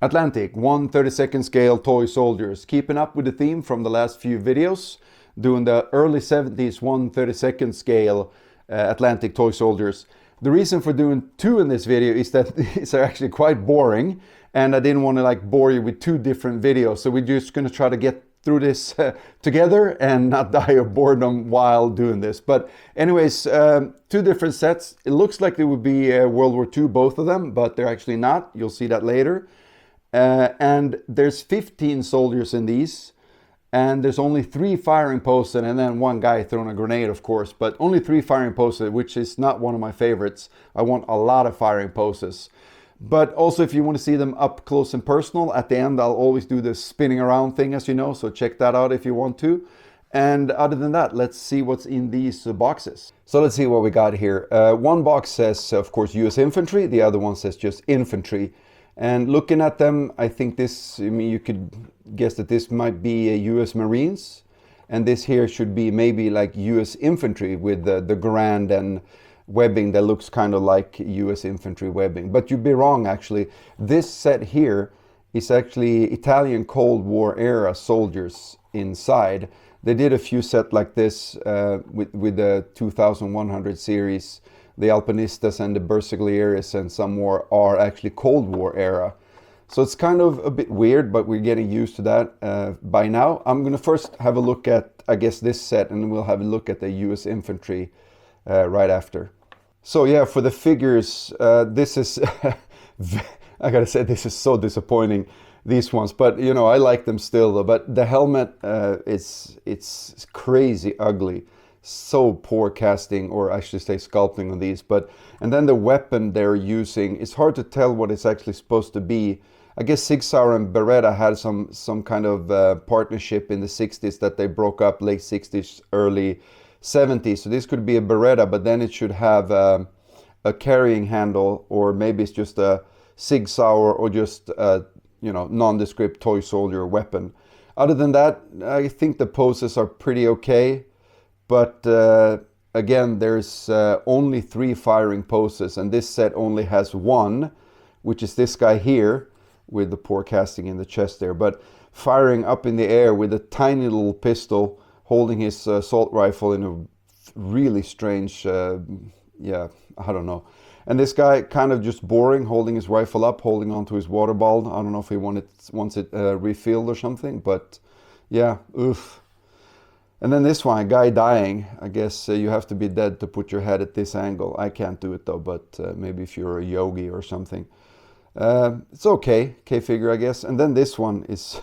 Atlantic 1/32 scale toy soldiers, keeping up with the theme from the last few videos, doing the early 70s 1/32 scale Atlantic toy soldiers. The reason for doing two in this video is that these are actually quite boring, and I didn't want to like bore you with two different videos, so we're just going to try to get through this together and not die of boredom while doing this. But anyways, two different sets. It looks like they would be World War II, both of them, but they're actually not. You'll see that later. And there's 15 soldiers in these, and there's only 3 firing posts, and then one guy throwing a grenade, of course, but only 3 firing posts, which is not one of my favorites. I want a lot of firing posts. But also, if you want to see them up close and personal, at the end I'll always do this spinning around thing, as you know, so check that out if you want to. And other than that, let's see what's in these boxes. So let's see what we got here. One box says, of course, US Infantry, the other one says just Infantry. And looking at them, I think this, I mean, you could guess that this might be a US Marines, and this here should be maybe like US Infantry with the Garand and webbing that looks kind of like US Infantry webbing. But you'd be wrong, actually. This set here is actually Italian Cold War era soldiers inside. They did a few sets like this with the 2100 series. The Alpinistas and the Bersaglieri and some more are actually Cold War era. So it's kind of a bit weird, but we're getting used to that by now. I'm going to first have a look at, I guess, this set, and we'll have a look at the US Infantry right after. So yeah, for the figures, this is, I gotta say, this is so disappointing, these ones. But, you know, I like them still. But the helmet, it's crazy ugly. So poor casting, or I should say sculpting on these. And then the weapon they're using, it's hard to tell what it's actually supposed to be. I guess Sig Sauer and Beretta had some kind of partnership in the 60s that they broke up, late 60s, early 70s. So this could be a Beretta, but then it should have a carrying handle, or maybe it's just a Sig Sauer, or just a, you know, nondescript toy soldier weapon. Other than that, I think the poses are pretty okay. But again, there's only 3 firing poses, and this set only has 1, which is this guy here with the poor casting in the chest there. But firing up in the air with a tiny little pistol, holding his assault rifle in a really strange, yeah, I don't know. And this guy kind of just boring, holding his rifle up, holding onto his water bottle. I don't know if he wants it refilled or something, but yeah, oof. And then this one, a guy dying. I guess you have to be dead to put your head at this angle. I can't do it though, but maybe if you're a yogi or something. It's okay figure, I guess. And then this one is,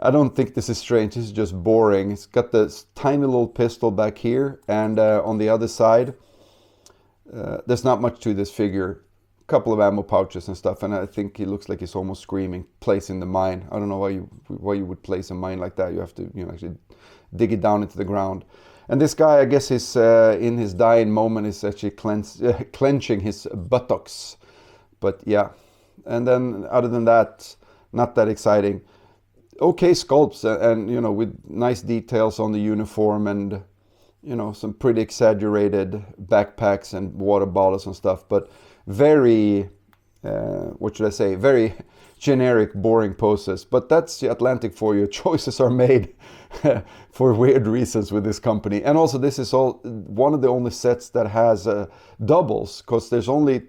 I don't think this is strange, this is just boring. It's got this tiny little pistol back here, and on the other side, there's not much to this figure. A couple of ammo pouches and stuff, and I think he looks like he's almost screaming, placing the mine. I don't know why you would place a mine like that. You have to, you know, actually dig it down into the ground. And this guy, I guess, is in his dying moment, is actually clenching his buttocks. But yeah, and then other than that, not that exciting. Okay sculpts, and you know, with nice details on the uniform, and you know, some pretty exaggerated backpacks and water bottles and stuff, but very, what should I say, very generic, boring poses. But that's the Atlantic for you. Choices are made for weird reasons with this company. And also, this is one of the only sets that has doubles, because there's only,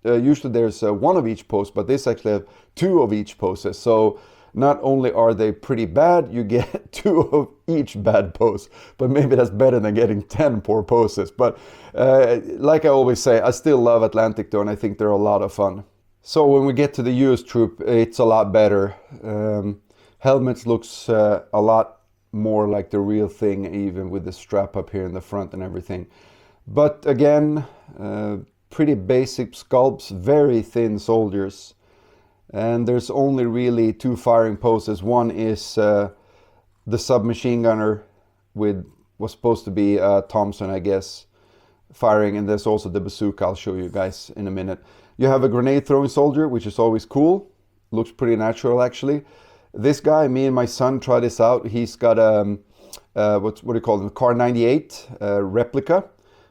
usually there's 1 of each pose, but this actually have 2 of each poses. So not only are they pretty bad, you get 2 of each bad pose. But maybe that's better than getting 10 poor poses. But like I always say, I still love Atlantic though, and I think they're a lot of fun. So when we get to the US troop, it's a lot better. Helmets looks a lot more like the real thing, even with the strap up here in the front and everything. But again, pretty basic sculpts, very thin soldiers. And there's only really 2 firing poses. One is the submachine gunner with what's supposed to be Thompson, I guess, firing. And there's also the bazooka. I'll show you guys in a minute. You have a grenade throwing soldier, which is always cool. Looks pretty natural, actually. This guy, me and my son tried this out. He's got a, what do you call them? Car 98 replica,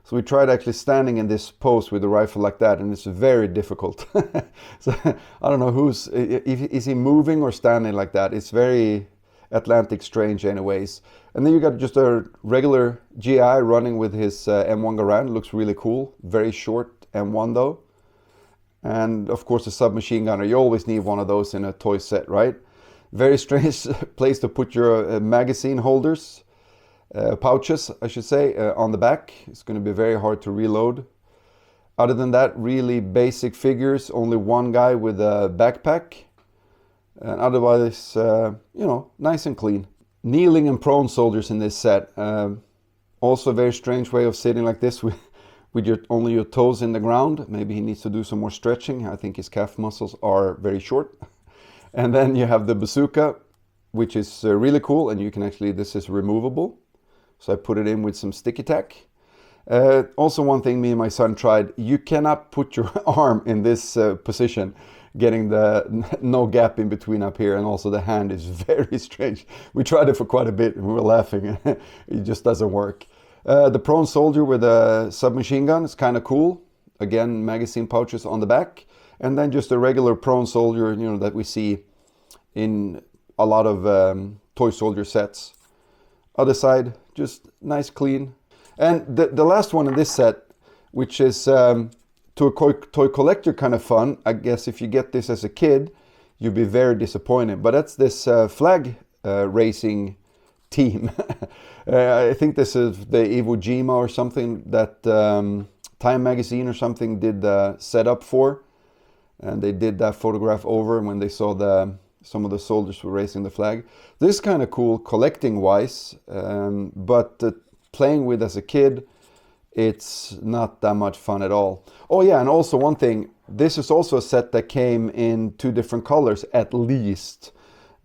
So we tried actually standing in this pose with the rifle like that, and it's very difficult. So I don't know is he moving or standing like that? It's very Atlantic strange anyways. And then you got just a regular GI running with his M1 Garand. Looks really cool. Very short M1 though. And of course the submachine gunner. You always need one of those in a toy set, right? Very strange place to put your magazine holders. Pouches, I should say, on the back. It's going to be very hard to reload. Other than that, really basic figures. Only one guy with a backpack. And otherwise, you know, nice and clean. Kneeling and prone soldiers in this set. Also a very strange way of sitting like this with only your toes in the ground. Maybe he needs to do some more stretching. I think his calf muscles are very short. And then you have the bazooka, which is really cool. And you can actually, this is removable. So I put it in with some sticky tack. Also one thing me and my son tried, you cannot put your arm in this position, getting the no gap in between up here, and also the hand is very strange. We tried it for quite a bit and we were laughing. It just doesn't work. The prone soldier with a submachine gun is kind of cool. Again, magazine pouches on the back. And then just a regular prone soldier, you know, that we see in a lot of toy soldier sets. Other side, just nice, clean. And the last one in this set, which is to a toy collector kind of fun. I guess if you get this as a kid, you'll be very disappointed. But that's this flag racing team. I think this is the Iwo Jima or something that Time Magazine or something did the setup for. And they did that photograph over when they saw some of the soldiers were raising the flag. This is kind of cool collecting wise, but playing with as a kid, it's not that much fun at all. Oh yeah, and also one thing, this is also a set that came in 2 different colors at least.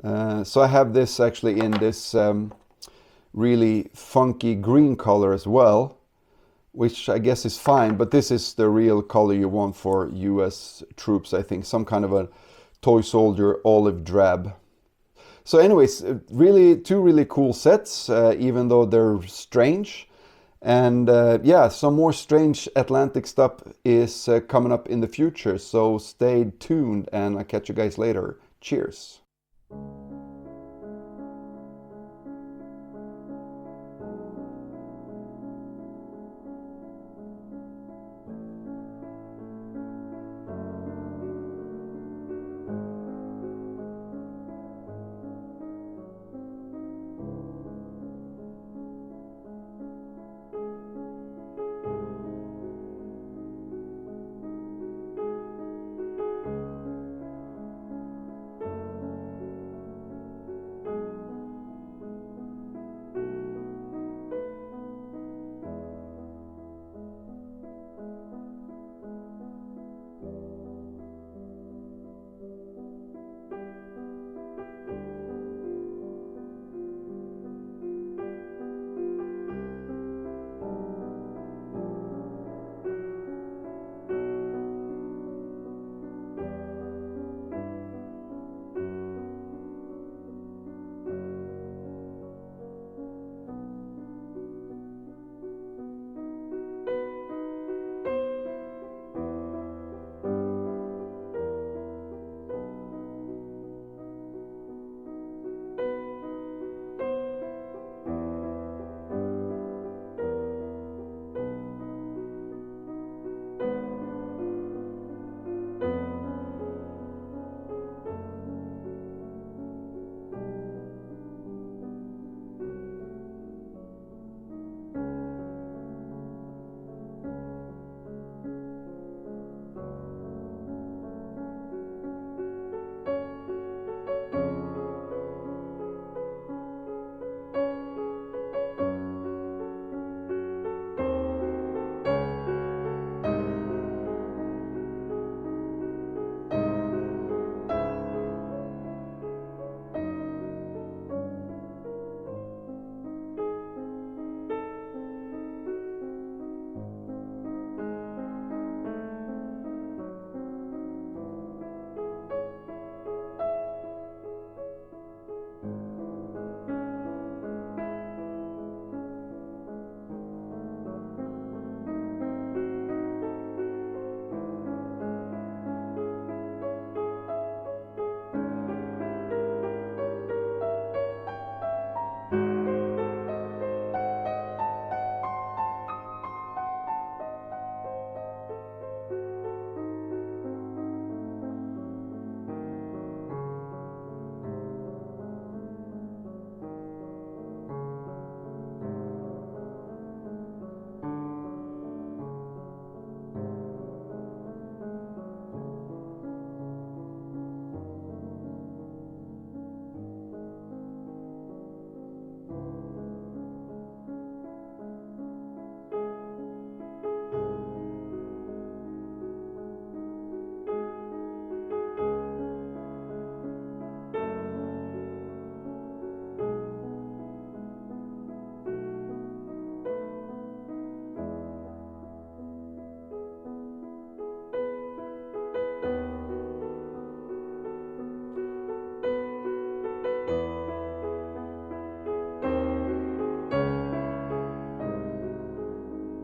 So I have this actually in this really funky green color as well, which I guess is fine, but this is the real color you want for US troops, I think. Some kind of a toy soldier olive drab. So anyways, really 2 really cool sets, even though they're strange. And yeah, some more strange Atlantic stuff is coming up in the future. So stay tuned and I'll catch you guys later. Cheers.